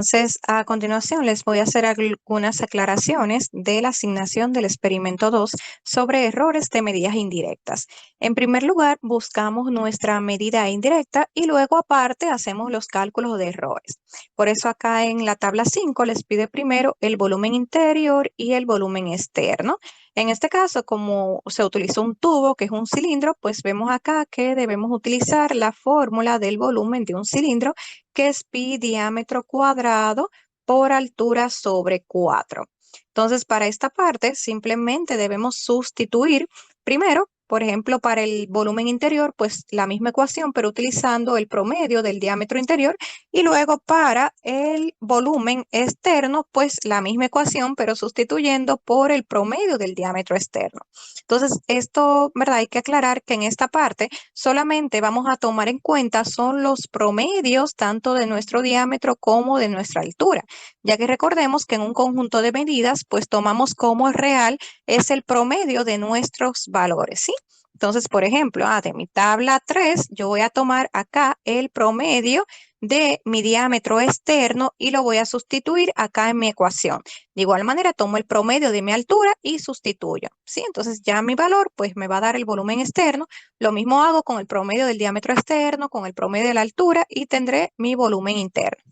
Entonces, a continuación les voy a hacer algunas aclaraciones de la asignación del experimento 2 sobre errores de medidas indirectas. En primer lugar, buscamos nuestra medida indirecta y luego aparte hacemos los cálculos de errores. Por eso acá en la tabla 5 les pide primero el volumen interior y el volumen externo. En este caso, como se utilizó un tubo que es un cilindro, pues vemos acá que debemos utilizar la fórmula del volumen de un cilindro, que es pi diámetro cuadrado por altura sobre 4. Entonces, para esta parte, simplemente debemos sustituir primero, por ejemplo, para el volumen interior, pues la misma ecuación, pero utilizando el promedio del diámetro interior, y luego para el volumen externo, pues la misma ecuación, pero sustituyendo por el promedio del diámetro externo. Entonces, esto, ¿verdad? Hay que aclarar que en esta parte solamente vamos a tomar en cuenta son los promedios tanto de nuestro diámetro como de nuestra altura, ya que recordemos que en un conjunto de medidas, pues tomamos como real es el promedio de nuestros valores, ¿sí? Entonces, por ejemplo, de mi tabla 3, yo voy a tomar acá el promedio de mi diámetro externo y lo voy a sustituir acá en mi ecuación. De igual manera, tomo el promedio de mi altura y sustituyo, ¿sí? Entonces, ya mi valor, pues me va a dar el volumen externo. Lo mismo hago con el promedio del diámetro externo, con el promedio de la altura y tendré mi volumen interno.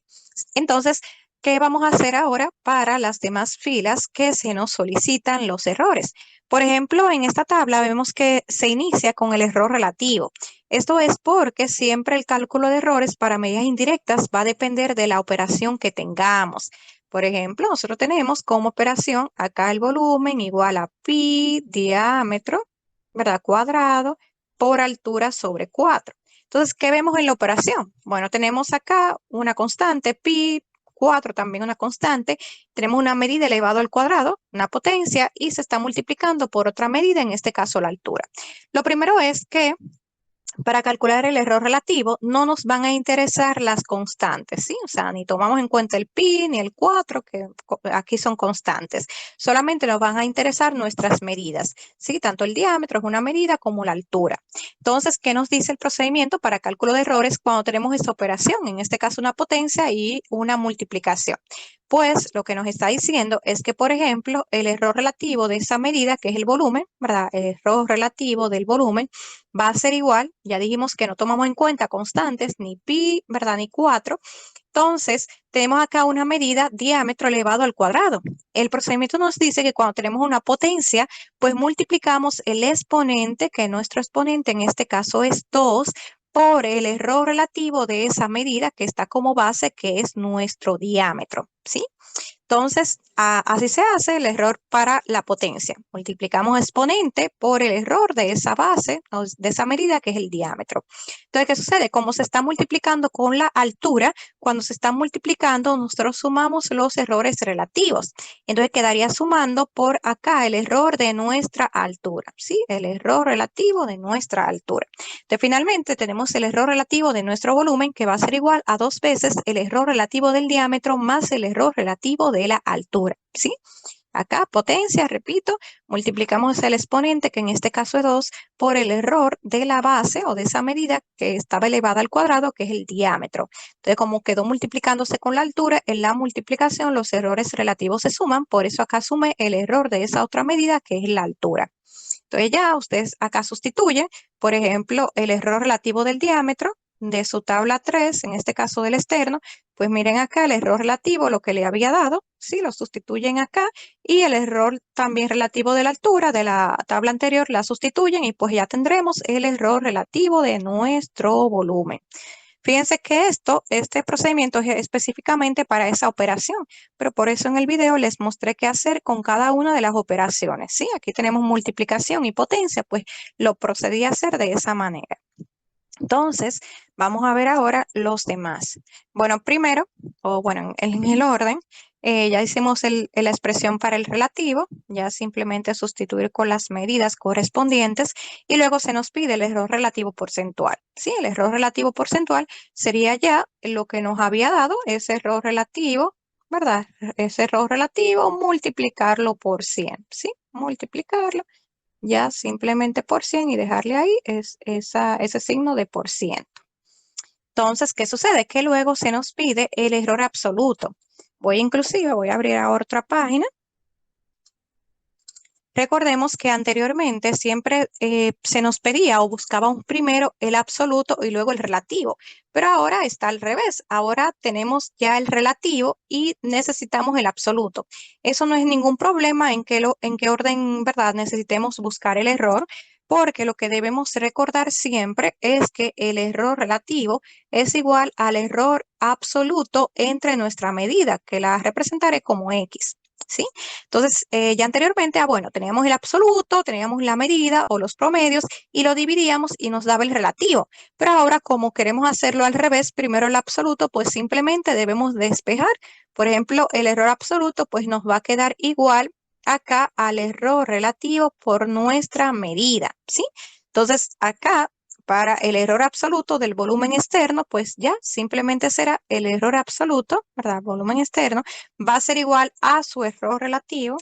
Entonces, ¿qué vamos a hacer ahora para las demás filas que se nos solicitan los errores? Por ejemplo, en esta tabla vemos que se inicia con el error relativo. Esto es porque siempre el cálculo de errores para medidas indirectas va a depender de la operación que tengamos. Por ejemplo, nosotros tenemos como operación acá el volumen igual a pi diámetro, ¿verdad? Cuadrado por altura sobre 4. Entonces, ¿qué vemos en la operación? Bueno, tenemos acá una constante pi, 4 también una constante, tenemos una medida elevado al cuadrado, una potencia, y se está multiplicando por otra medida, en este caso la altura. Lo primero es que para calcular el error relativo no nos van a interesar las constantes, ¿sí? O sea, ni tomamos en cuenta el pi ni el 4, que aquí son constantes. Solamente nos van a interesar nuestras medidas, ¿sí? Tanto el diámetro es una medida como la altura. Entonces, ¿qué nos dice el procedimiento para cálculo de errores cuando tenemos esta operación? En este caso, una potencia y una multiplicación. Pues lo que nos está diciendo es que, por ejemplo, el error relativo de esa medida, que es el volumen, ¿verdad? El error relativo del volumen va a ser igual, ya dijimos que no tomamos en cuenta constantes, ni pi, ¿verdad? Ni 4. Entonces, tenemos acá una medida diámetro elevado al cuadrado. El procedimiento nos dice que cuando tenemos una potencia, pues multiplicamos el exponente, que nuestro exponente en este caso es 2, por el error relativo de esa medida que está como base, que es nuestro diámetro, ¿sí? Entonces, así se hace el error para la potencia. Multiplicamos exponente por el error de esa base, de esa medida que es el diámetro. Entonces, ¿qué sucede? Como se está multiplicando con la altura, cuando se está multiplicando, nosotros sumamos los errores relativos. Entonces, quedaría sumando por acá el error de nuestra altura, ¿sí? El error relativo de nuestra altura. Entonces, finalmente, tenemos el error relativo de nuestro volumen, que va a ser igual a 2 veces el error relativo del diámetro más el error relativo de la altura, ¿sí? Acá potencia, repito, multiplicamos el exponente, que en este caso es 2, por el error de la base o de esa medida que estaba elevada al cuadrado, que es el diámetro. Entonces, como quedó multiplicándose con la altura, en la multiplicación los errores relativos se suman, por eso acá sumé el error de esa otra medida, que es la altura. Entonces ya ustedes acá sustituyen, por ejemplo, el error relativo del diámetro de su tabla 3, en este caso del externo, pues miren acá el error relativo, lo que le había dado, sí, lo sustituyen acá, y el error también relativo de la altura de la tabla anterior la sustituyen y pues ya tendremos el error relativo de nuestro volumen. Fíjense que este procedimiento es específicamente para esa operación, pero por eso en el video les mostré qué hacer con cada una de las operaciones. Sí, aquí tenemos multiplicación y potencia, pues lo procedí a hacer de esa manera. Entonces, vamos a ver ahora los demás. Bueno, primero, o bueno, en el orden, ya hicimos la expresión para el relativo, ya simplemente sustituir con las medidas correspondientes y luego se nos pide el error relativo porcentual. Sí, el error relativo porcentual sería ya lo que nos había dado ese error relativo, ¿verdad? Ese error relativo, multiplicarlo por 100, ¿sí? Multiplicarlo ya simplemente por 100 y dejarle ahí ese signo de por ciento. Entonces, ¿qué sucede? Que luego se nos pide el error absoluto. Voy a abrir a otra página. Recordemos que anteriormente siempre se nos pedía o buscábamos primero el absoluto y luego el relativo, pero ahora está al revés. Ahora tenemos ya el relativo y necesitamos el absoluto. Eso no es ningún problema en qué orden, ¿verdad? Necesitemos buscar el error, porque lo que debemos recordar siempre es que el error relativo es igual al error absoluto entre nuestra medida, que la representaré como X. ¿Sí? Entonces, ya anteriormente, bueno, teníamos el absoluto, teníamos la medida o los promedios y lo dividíamos y nos daba el relativo. Pero ahora, como queremos hacerlo al revés, primero el absoluto, pues simplemente debemos despejar. Por ejemplo, el error absoluto, pues nos va a quedar igual acá al error relativo por nuestra medida, ¿sí? Entonces, acá para el error absoluto del volumen externo, pues ya simplemente será el error absoluto, ¿verdad? Volumen externo va a ser igual a su error relativo.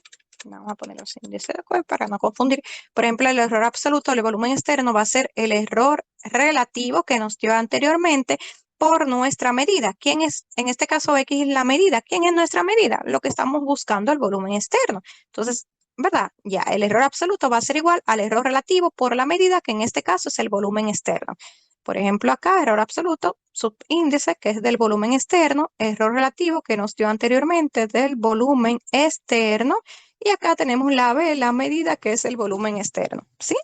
Vamos a poner los índices para no confundir. Por ejemplo, el error absoluto del volumen externo va a ser el error relativo que nos dio anteriormente por nuestra medida. ¿Quién es? En este caso, X es la medida. ¿Quién es nuestra medida? Lo que estamos buscando, el volumen externo. Entonces, ¿verdad? Ya, el error absoluto va a ser igual al error relativo por la medida, que en este caso es el volumen externo. Por ejemplo, acá, error absoluto, subíndice, que es del volumen externo, error relativo, que nos dio anteriormente del volumen externo, y acá tenemos la B, la medida, que es el volumen externo, ¿sí?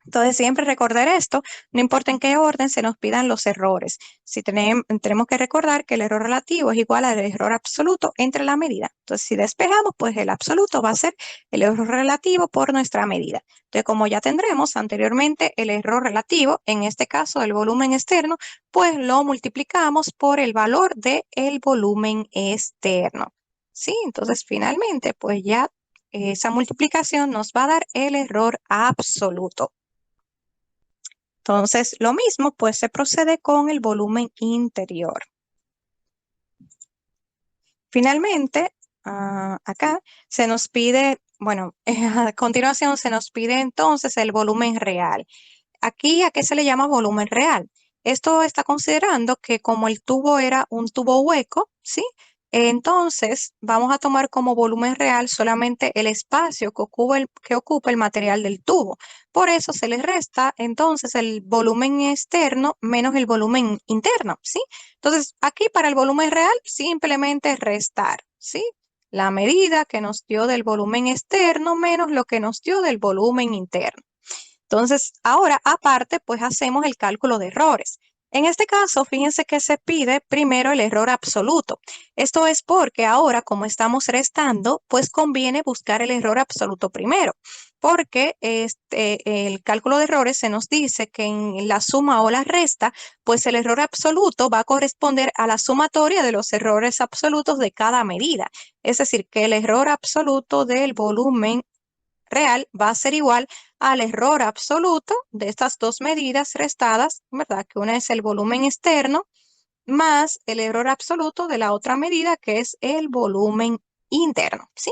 Entonces, siempre recordar esto, no importa en qué orden se nos pidan los errores. Si tenemos que recordar que el error relativo es igual al error absoluto entre la medida. Entonces, si despejamos, pues el absoluto va a ser el error relativo por nuestra medida. Entonces, como ya tendremos anteriormente el error relativo, en este caso el volumen externo, pues lo multiplicamos por el valor del volumen externo. ¿Sí? Entonces, finalmente, pues ya esa multiplicación nos va a dar el error absoluto. Entonces, lo mismo, pues se procede con el volumen interior. Finalmente, acá se nos pide, bueno, a continuación se nos pide entonces el volumen real. Aquí, ¿a qué se le llama volumen real? Esto está considerando que como el tubo era un tubo hueco, ¿sí? Entonces, vamos a tomar como volumen real solamente el espacio que ocupa el material del tubo. Por eso se le resta entonces el volumen externo menos el volumen interno, ¿sí? Entonces, aquí para el volumen real, simplemente restar, ¿sí? La medida que nos dio del volumen externo menos lo que nos dio del volumen interno. Entonces, ahora aparte, pues hacemos el cálculo de errores. En este caso, fíjense que se pide primero el error absoluto. Esto es porque ahora, como estamos restando, pues conviene buscar el error absoluto primero, porque el cálculo de errores se nos dice que en la suma o la resta, pues el error absoluto va a corresponder a la sumatoria de los errores absolutos de cada medida. Es decir, que el error absoluto del volumen real va a ser igual al error absoluto de estas dos medidas restadas, ¿verdad? Que una es el volumen externo más el error absoluto de la otra medida, que es el volumen interno, ¿sí?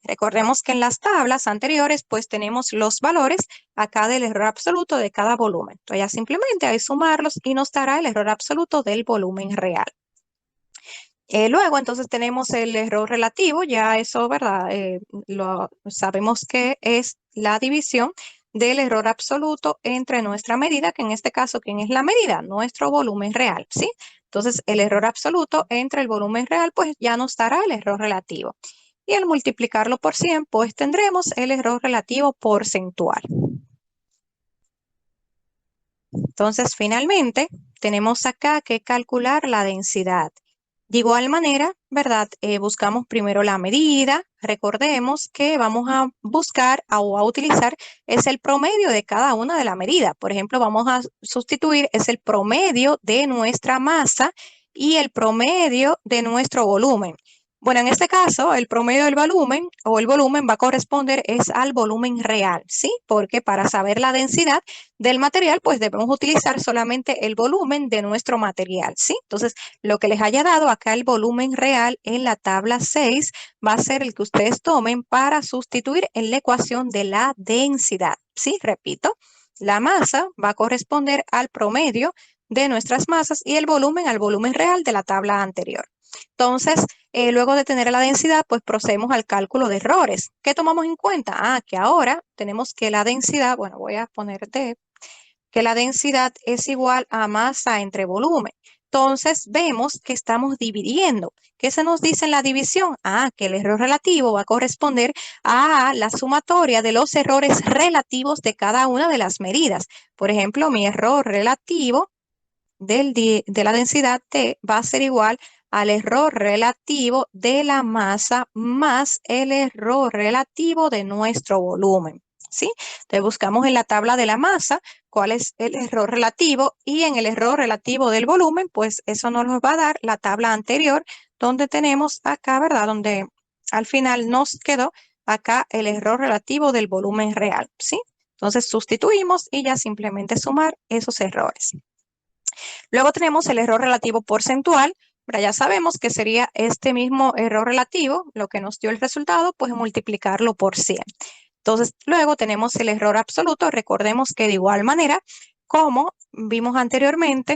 Recordemos que en las tablas anteriores, pues tenemos los valores acá del error absoluto de cada volumen. Entonces ya simplemente hay sumarlos y nos dará el error absoluto del volumen real. Luego, entonces tenemos el error relativo, ya eso, ¿verdad? Lo sabemos que es la división del error absoluto entre nuestra medida, que en este caso, ¿quién es la medida? Nuestro volumen real, ¿sí? Entonces, el error absoluto entre el volumen real, pues ya nos dará el error relativo. Y al multiplicarlo por 100, pues tendremos el error relativo porcentual. Entonces, finalmente, tenemos acá que calcular la densidad. De igual manera, ¿verdad? Buscamos primero la medida. Recordemos que vamos a buscar o a utilizar es el promedio de cada una de la medida. Por ejemplo, vamos a sustituir es el promedio de nuestra masa y el promedio de nuestro volumen. Bueno, en este caso, el promedio del volumen o el volumen va a corresponder es al volumen real, ¿sí? Porque para saber la densidad del material, pues debemos utilizar solamente el volumen de nuestro material, ¿sí? Entonces, lo que les haya dado acá el volumen real en la tabla 6 va a ser el que ustedes tomen para sustituir en la ecuación de la densidad, ¿sí? Repito, la masa va a corresponder al promedio de nuestras masas y el volumen al volumen real de la tabla anterior. Entonces, luego de tener la densidad, pues procedemos al cálculo de errores. ¿Qué tomamos en cuenta? Que ahora tenemos que la densidad, bueno, voy a poner D, que la densidad es igual a masa entre volumen. Entonces vemos que estamos dividiendo. ¿Qué se nos dice en la división? Que el error relativo va a corresponder a la sumatoria de los errores relativos de cada una de las medidas. Por ejemplo, mi error relativo de la densidad T va a ser igual al error relativo de la masa más el error relativo de nuestro volumen. ¿Sí? Entonces buscamos en la tabla de la masa cuál es el error relativo y en el error relativo del volumen, pues eso nos va a dar la tabla anterior donde tenemos acá, ¿verdad? Donde al final nos quedó acá el error relativo del volumen real, ¿sí? Entonces sustituimos y ya simplemente sumar esos errores. Luego tenemos el error relativo porcentual. Ya sabemos que sería este mismo error relativo, lo que nos dio el resultado, pues multiplicarlo por 100. Entonces, luego tenemos el error absoluto. Recordemos que de igual manera, como vimos anteriormente,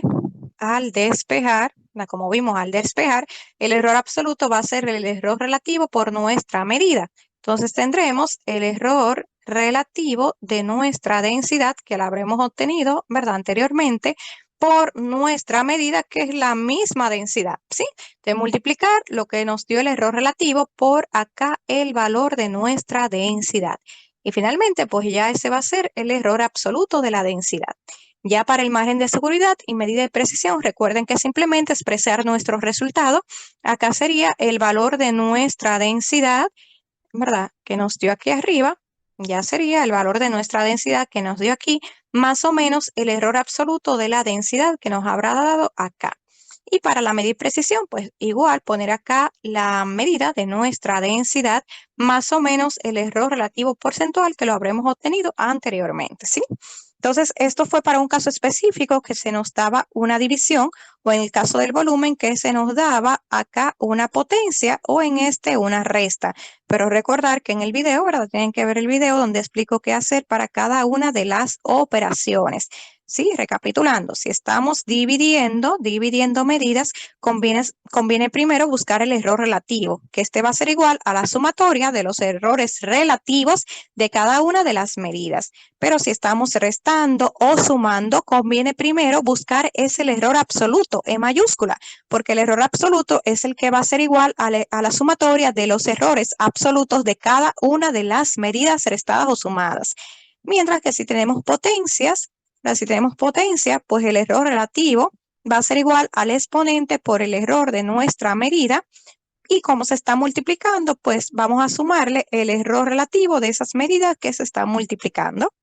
como vimos al despejar, el error absoluto va a ser el error relativo por nuestra medida. Entonces, tendremos el error relativo de nuestra densidad, que la habremos obtenido, ¿verdad? Anteriormente, por nuestra medida, que es la misma densidad, ¿sí? De multiplicar lo que nos dio el error relativo por acá el valor de nuestra densidad. Y finalmente, pues ya ese va a ser el error absoluto de la densidad. Ya para el margen de seguridad y medida de precisión, recuerden que simplemente expresar nuestro resultado, acá sería el valor de nuestra densidad, ¿verdad? Que nos dio aquí arriba, ya sería el valor de nuestra densidad que nos dio aquí, más o menos el error absoluto de la densidad que nos habrá dado acá. Y para la medida de precisión, pues igual poner acá la medida de nuestra densidad, más o menos el error relativo porcentual que lo habremos obtenido anteriormente, ¿sí? Entonces, esto fue para un caso específico que se nos daba una división, o en el caso del volumen que se nos daba acá una potencia, o en este una resta. Pero recordar que en el video, ¿verdad? Tienen que ver el video donde explico qué hacer para cada una de las operaciones. Sí, recapitulando, si estamos dividiendo medidas, conviene primero buscar el error relativo, que este va a ser igual a la sumatoria de los errores relativos de cada una de las medidas. Pero si estamos restando o sumando, conviene primero buscar el error absoluto en mayúscula, porque el error absoluto es el que va a ser igual a la sumatoria de los errores absolutos de cada una de las medidas restadas o sumadas. Mientras que si tenemos potencias, pues el error relativo va a ser igual al exponente por el error de nuestra medida, y como se está multiplicando, pues vamos a sumarle el error relativo de esas medidas que se están multiplicando.